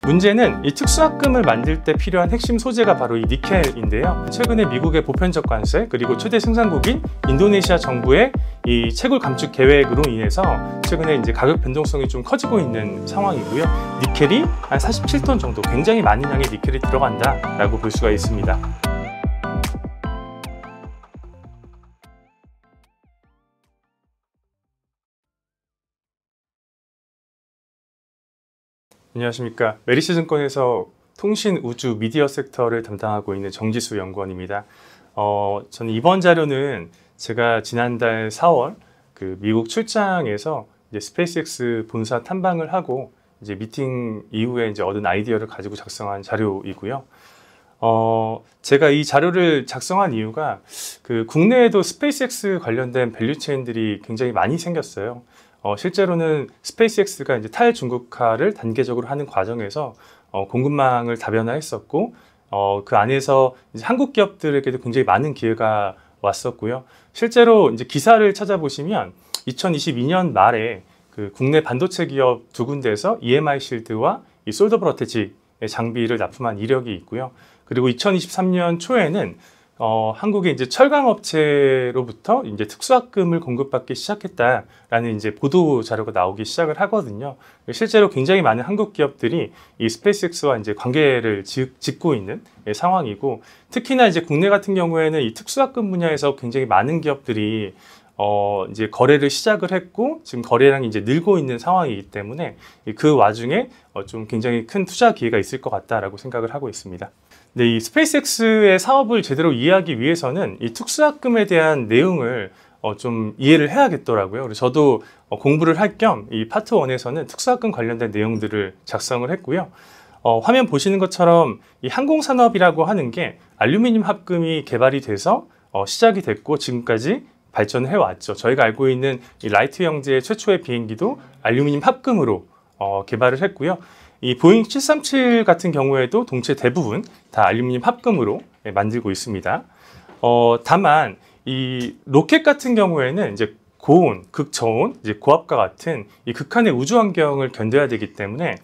문제는 이 특수합금을 만들 때 필요한 핵심 소재가 바로 이 니켈인데요. 최근에 미국의 보편적 관세 그리고 최대 생산국인 인도네시아 정부의 이 채굴 감축 계획으로 인해서 최근에 이제 가격 변동성이 좀 커지고 있는 상황이고요. 니켈이 한 47톤 정도, 굉장히 많은 양의 니켈이 들어간다라고 볼 수가 있습니다. 안녕하십니까. 메리츠증권에서 통신, 우주, 미디어 섹터를 담당하고 있는 정지수 연구원입니다. 저는 이번 자료는 제가 지난달 4월 그 미국 출장에서 이제 스페이스X 본사 탐방을 하고 이제 미팅 이후에 이제 얻은 아이디어를 가지고 작성한 자료이고요. 제가 이 자료를 작성한 이유가 그 국내에도 스페이스X 관련된 밸류체인들이 굉장히 많이 생겼어요. 실제로는 스페이스X가 이제 탈중국화를 단계적으로 하는 과정에서 공급망을 다변화했었고, 그 안에서 이제 한국 기업들에게도 굉장히 많은 기회가 왔었고요. 실제로 이제 기사를 찾아보시면 2022년 말에 그 국내 반도체 기업 두 군데에서 EMI 실드와 이 솔더블 어태치 장비를 납품한 이력이 있고요. 그리고 2023년 초에는 한국의 이제 철강 업체로부터 이제 특수합금을 공급받기 시작했다라는 이제 보도 자료가 나오기 시작을 하거든요. 실제로 굉장히 많은 한국 기업들이 이 스페이스X와 이제 관계를 짓고 있는 상황이고, 특히나 이제 국내 같은 경우에는 이 특수합금 분야에서 굉장히 많은 기업들이 이제 거래를 시작을 했고 지금 거래량이 이제 늘고 있는 상황이기 때문에 그 와중에 좀 굉장히 큰 투자 기회가 있을 것 같다라고 생각을 하고 있습니다. 네, 이 스페이스X의 사업을 제대로 이해하기 위해서는 이 특수합금에 대한 내용을 좀 이해를 해야겠더라고요. 그래서 저도 공부를 할 겸 이 파트 1에서는 특수합금 관련된 내용들을 작성을 했고요. 화면 보시는 것처럼 이 항공산업이라고 하는 게 알루미늄 합금이 개발이 돼서 시작이 됐고 지금까지 발전을 해왔죠. 저희가 알고 있는 이 라이트 형제의 최초의 비행기도 알루미늄 합금으로 개발을 했고요. 이 보잉 737 같은 경우에도 동체 대부분 다 알루미늄 합금으로 만들고 있습니다. 다만 이 로켓 같은 경우에는 이제 고온, 극저온, 이제 고압과 같은 이 극한의 우주 환경을 견뎌야 되기 때문에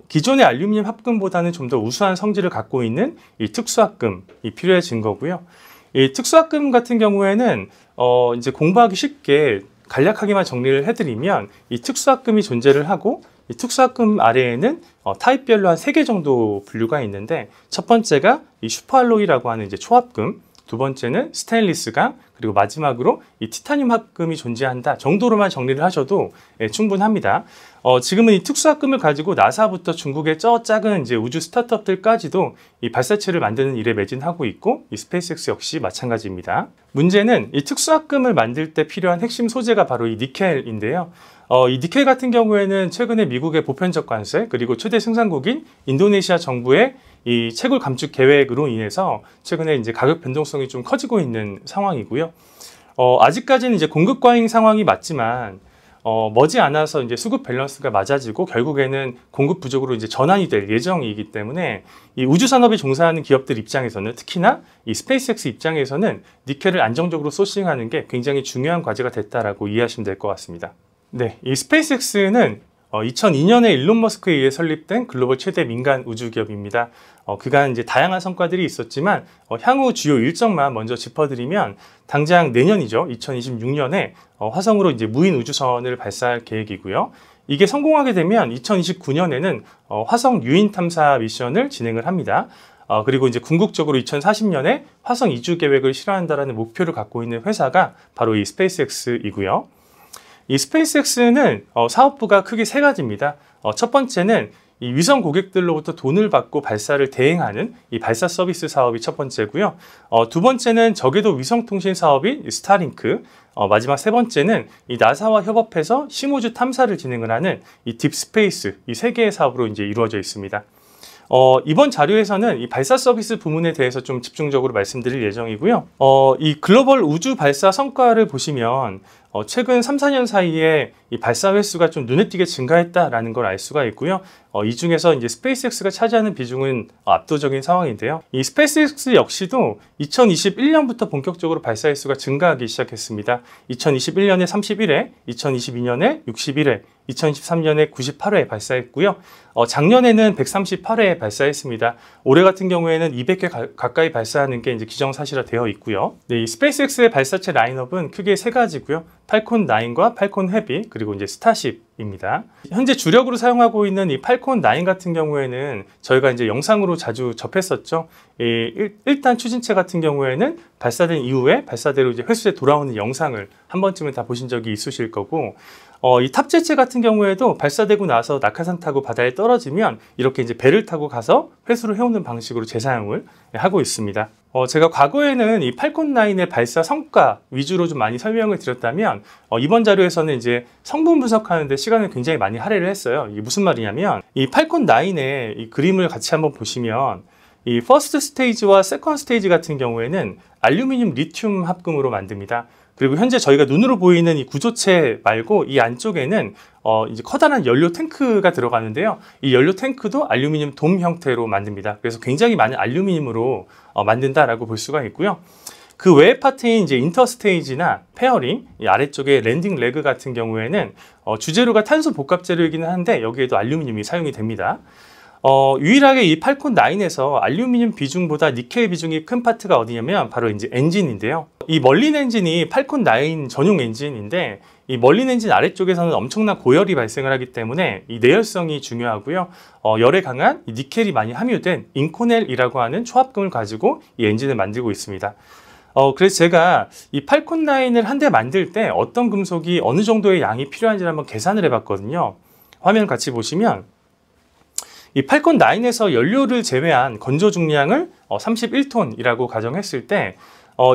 기존의 알루미늄 합금보다는 좀 더 우수한 성질을 갖고 있는 이 특수합금이 필요해진 거고요. 이 특수합금 같은 경우에는 이제 공부하기 쉽게 간략하게만 정리를 해드리면 이 특수합금이 존재를 하고 이 특수합금 아래에는 타입별로 한 3개 정도 분류가 있는데, 첫 번째가 이 슈퍼알로이라고 하는 이제 초합금, 두 번째는 스테인리스강, 그리고 마지막으로 이 티타늄 합금이 존재한다 정도로만 정리를 하셔도 충분합니다. 지금은 이 특수합금을 가지고 나사부터 중국의 작은 이제 우주 스타트업들까지도 이 발사체를 만드는 일에 매진하고 있고, 이 스페이스X 역시 마찬가지입니다. 문제는 이 특수합금을 만들 때 필요한 핵심 소재가 바로 이 니켈인데요. 이 니켈 같은 경우에는 최근에 미국의 보편적 관세 그리고 최대 생산국인 인도네시아 정부의 이 채굴 감축 계획으로 인해서 최근에 이제 가격 변동성이 좀 커지고 있는 상황이고요. 아직까지는 이제 공급 과잉 상황이 맞지만 머지않아서 이제 수급 밸런스가 맞아지고 결국에는 공급 부족으로 이제 전환이 될 예정이기 때문에 이 우주 산업에 종사하는 기업들 입장에서는, 특히나 이 스페이스X 입장에서는 니켈을 안정적으로 소싱하는 게 굉장히 중요한 과제가 됐다라고 이해하시면 될 것 같습니다. 네, 이 스페이스X는 2002년에 일론 머스크에 의해 설립된 글로벌 최대 민간 우주 기업입니다. 그간 이제 다양한 성과들이 있었지만 향후 주요 일정만 먼저 짚어드리면, 당장 내년이죠. 2026년에 화성으로 이제 무인 우주선을 발사할 계획이고요. 이게 성공하게 되면 2029년에는 화성 유인 탐사 미션을 진행을 합니다. 그리고 이제 궁극적으로 2040년에 화성 이주 계획을 실현한다라는 목표를 갖고 있는 회사가 바로 이 스페이스X이고요. 이 스페이스X는 사업부가 크게 3가지입니다. 첫 번째는 이 위성 고객들로부터 돈을 받고 발사를 대행하는 이 발사 서비스 사업이 첫 번째고요. 두 번째는 저궤도 위성통신 사업인 스타링크, 마지막 3번째는 이 나사와 협업해서 심우주 탐사를 진행을 하는 이 딥스페이스, 이 3개의 사업으로 이제 이루어져 있습니다. 이번 자료에서는 이 발사 서비스 부문에 대해서 좀 집중적으로 말씀드릴 예정이고요. 이 글로벌 우주 발사 성과를 보시면 최근 3, 4년 사이에 이 발사 횟수가 좀 눈에 띄게 증가했다라는 걸 알 수가 있고요. 이 중에서 이제 스페이스X가 차지하는 비중은 압도적인 상황인데요. 이 스페이스X 역시도 2021년부터 본격적으로 발사 횟수가 증가하기 시작했습니다. 2021년에 31회, 2022년에 61회, 2023년에 98회 발사했고요. 작년에는 138회 발사했습니다. 올해 같은 경우에는 200회 가까이 발사하는 게 이제 기정사실화 되어 있고요. 네, 이 스페이스X의 발사체 라인업은 크게 세 가지고요. 팔콘 9과 팔콘 헤비, 그리고 이제 스타쉽입니다. 현재 주력으로 사용하고 있는 이 팔콘 9 같은 경우에는 저희가 이제 영상으로 자주 접했었죠. 이 1단 추진체 같은 경우에는 발사된 이후에 발사대로 이제 회수에 돌아오는 영상을 한 번쯤은 다 보신 적이 있으실 거고, 이 탑재체 같은 경우에도 발사되고 나서 낙하산 타고 바다에 떨어지면 이렇게 이제 배를 타고 가서 회수를 해오는 방식으로 재사용을 하고 있습니다. 제가 과거에는 이 팔콘 9의 발사 성과 위주로 좀 많이 설명을 드렸다면, 이번 자료에서는 이제 성분 분석하는데 시간을 굉장히 많이 할애를 했어요. 이게 무슨 말이냐면, 이 팔콘 9의 이 그림을 같이 한번 보시면, 이 퍼스트 스테이지와 세컨드 스테이지 같은 경우에는 알루미늄 리튬 합금으로 만듭니다. 그리고 현재 저희가 눈으로 보이는 이 구조체 말고 이 안쪽에는 이제 커다란 연료 탱크가 들어가는데요. 이 연료 탱크도 알루미늄 돔 형태로 만듭니다. 그래서 굉장히 많은 알루미늄으로 만든다라고 볼 수가 있고요. 그 외의 파트인 이제 인터스테이지나 페어링, 이 아래쪽에 랜딩 레그 같은 경우에는 주재료가 탄소 복합 재료이기는 한데 여기에도 알루미늄이 사용이 됩니다. 유일하게 이 팔콘 9에서 알루미늄 비중보다 니켈 비중이 큰 파트가 어디냐면 바로 이제 엔진인데요. 이 멀린 엔진이 팔콘 9 전용 엔진인데, 이 멀린 엔진 아래쪽에서는 엄청난 고열이 발생을 하기 때문에 이 내열성이 중요하고요. 열에 강한 이 니켈이 많이 함유된 인코넬이라고 하는 초합금을 가지고 이 엔진을 만들고 있습니다. 그래서 제가 이 팔콘 9을 한 대 만들 때 어떤 금속이 어느 정도의 양이 필요한지를 한번 계산을 해봤거든요. 화면 같이 보시면 이 팔콘 9에서 연료를 제외한 건조 중량을 31톤이라고 가정했을 때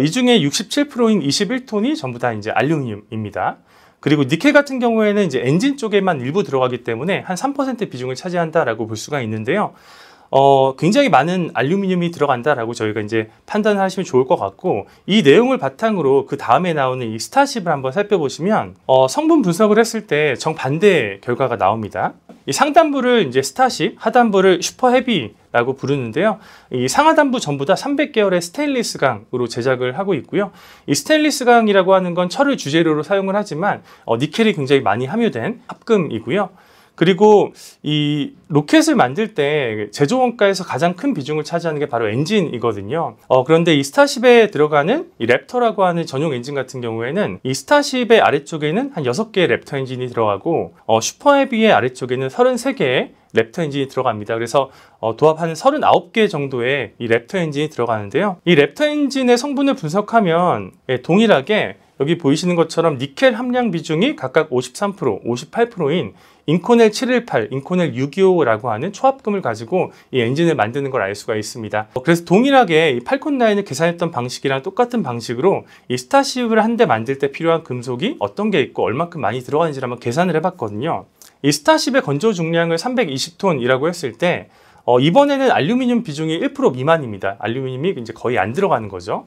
이 중에 67%인 21톤이 전부 다 이제 알루미늄입니다. 그리고 니켈 같은 경우에는 이제 엔진 쪽에만 일부 들어가기 때문에 한 3% 비중을 차지한다라고 볼 수가 있는데요. 굉장히 많은 알루미늄이 들어간다라고 저희가 이제 판단을 하시면 좋을 것 같고, 이 내용을 바탕으로 그 다음에 나오는 이 스타쉽을 한번 살펴보시면 성분 분석을 했을 때 정반대의 결과가 나옵니다. 이 상단부를 이제 스타쉽, 하단부를 슈퍼 헤비라고 부르는데요. 이 상하단부 전부 다 300계열의 스테인리스 강으로 제작을 하고 있고요. 이 스테인리스 강이라고 하는 건 철을 주재료로 사용을 하지만 니켈이 굉장히 많이 함유된 합금이고요. 그리고 이 로켓을 만들 때 제조 원가에서 가장 큰 비중을 차지하는 게 바로 엔진이거든요. 그런데 이 스타쉽에 들어가는 이 랩터라고 하는 전용 엔진 같은 경우에는 이 스타쉽의 아래쪽에는 한 6개의 랩터 엔진이 들어가고, 슈퍼헤비의 아래쪽에는 33개의 랩터 엔진이 들어갑니다. 그래서 도합 한 39개 정도의 이 랩터 엔진이 들어가는데요. 이 랩터 엔진의 성분을 분석하면 동일하게 여기 보이시는 것처럼 니켈 함량 비중이 각각 53%, 58%인 인코넬 718, 인코넬 625라고 하는 초합금을 가지고 이 엔진을 만드는 걸 알 수가 있습니다. 그래서 동일하게 이 팔콘 9을 계산했던 방식이랑 똑같은 방식으로 이 스타쉽을 한 대 만들 때 필요한 금속이 어떤 게 있고 얼마큼 많이 들어가는지를 한번 계산을 해봤거든요. 이 스타쉽의 건조 중량을 320톤이라고 했을 때 이번에는 알루미늄 비중이 1% 미만입니다. 알루미늄이 이제 거의 안 들어가는 거죠.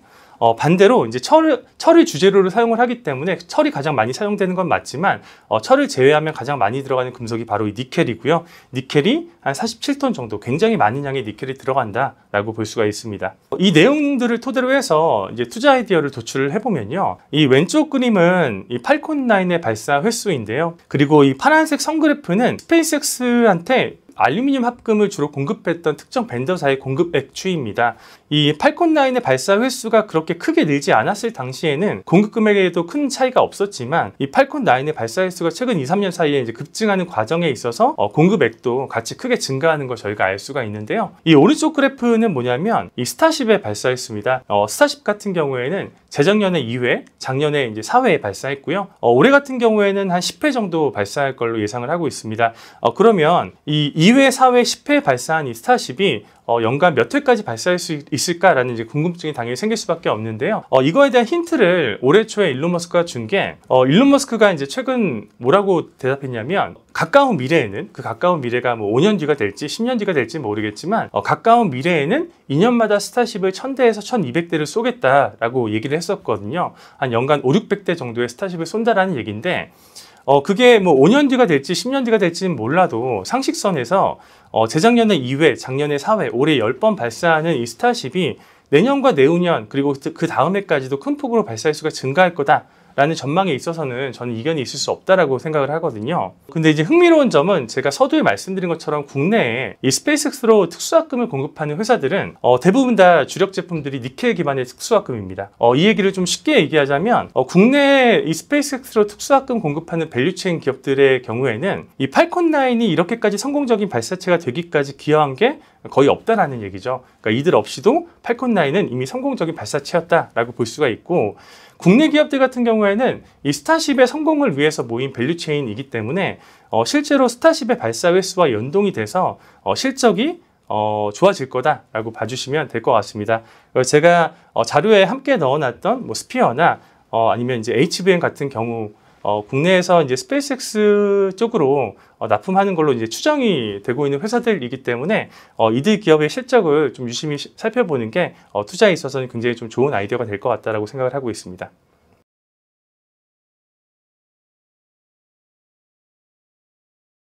반대로 이제 철을 주재료로 사용을 하기 때문에 철이 가장 많이 사용되는 건 맞지만 철을 제외하면 가장 많이 들어가는 금속이 바로 이 니켈이고요. 니켈이 한 47톤 정도, 굉장히 많은 양의 니켈이 들어간다라고 볼 수가 있습니다. 이 내용들을 토대로 해서 이제 투자 아이디어를 도출을 해보면요. 이 왼쪽 그림은 이 팔콘 9의 발사 횟수인데요. 그리고 이 파란색 선 그래프는 스페이스X한테 알루미늄 합금을 주로 공급했던 특정 벤더사의 공급액 추이입니다. 이 팔콘 9의 발사 횟수가 그렇게 크게 늘지 않았을 당시에는 공급 금액에도 큰 차이가 없었지만, 이 팔콘 9의 발사 횟수가 최근 2, 3년 사이에 이제 급증하는 과정에 있어서 공급액도 같이 크게 증가하는 걸 저희가 알 수가 있는데요. 이 오른쪽 그래프는 뭐냐면 이 스타쉽의 발사 횟수입니다. 스타쉽 같은 경우에는 재작년에 2회, 작년에 이제 4회 발사했고요. 올해 같은 경우에는 한 10회 정도 발사할 걸로 예상을 하고 있습니다. 그러면 이 2회, 4회, 10회 발사한 이 스타쉽이 연간 몇 회까지 발사할 수 있을까라는 이제 궁금증이 당연히 생길 수밖에 없는데요. 이거에 대한 힌트를 올해 초에 일론 머스크가 준 게, 일론 머스크가 이제 최근 뭐라고 대답했냐면, 가까운 미래에는 그 가까운 미래가 뭐 5년 뒤가 될지 10년 뒤가 될지 모르겠지만 가까운 미래에는 2년마다 스타쉽을 1000대에서 1200대를 쏘겠다라고 얘기를 했었거든요. 한 연간 5, 600대 정도의 스타쉽을 쏜다라는 얘기인데 그게 뭐 5년 뒤가 될지 10년 뒤가 될지는 몰라도 상식선에서 재작년에 2회, 작년에 4회, 올해 10번 발사하는 이 스타쉽이 내년과 내후년 그리고 그 다음 해까지도 큰 폭으로 발사 횟수가 증가할 거다 라는 전망에 있어서는 저는 이견이 있을 수 없다라고 생각을 하거든요. 근데 이제 흥미로운 점은 제가 서두에 말씀드린 것처럼 국내에 이 스페이스X로 특수화금을 공급하는 회사들은 대부분 다 주력 제품들이 니켈 기반의 특수화금입니다. 이 얘기를 좀 쉽게 얘기하자면 국내에 이 스페이스X로 특수화금 공급하는 밸류체인 기업들의 경우에는 이 팔콘 9이 이렇게까지 성공적인 발사체가 되기까지 기여한 게 거의 없다라는 얘기죠. 그러니까 이들 없이도 팔콘 9은 이미 성공적인 발사체였다라고 볼 수가 있고, 국내 기업들 같은 경우에는 이 스타쉽의 성공을 위해서 모인 밸류체인이기 때문에 실제로 스타쉽의 발사 횟수와 연동이 돼서 실적이 좋아질 거다라고 봐주시면 될 것 같습니다. 제가 자료에 함께 넣어놨던 뭐 스피어나 아니면 이제 HVM 같은 경우 국내에서 이제 스페이스X 쪽으로 납품하는 걸로 이제 추정이 되고 있는 회사들이기 때문에 이들 기업의 실적을 좀 유심히 살펴보는 게 투자에 있어서는 굉장히 좀 좋은 아이디어가 될 것 같다라고 생각을 하고 있습니다.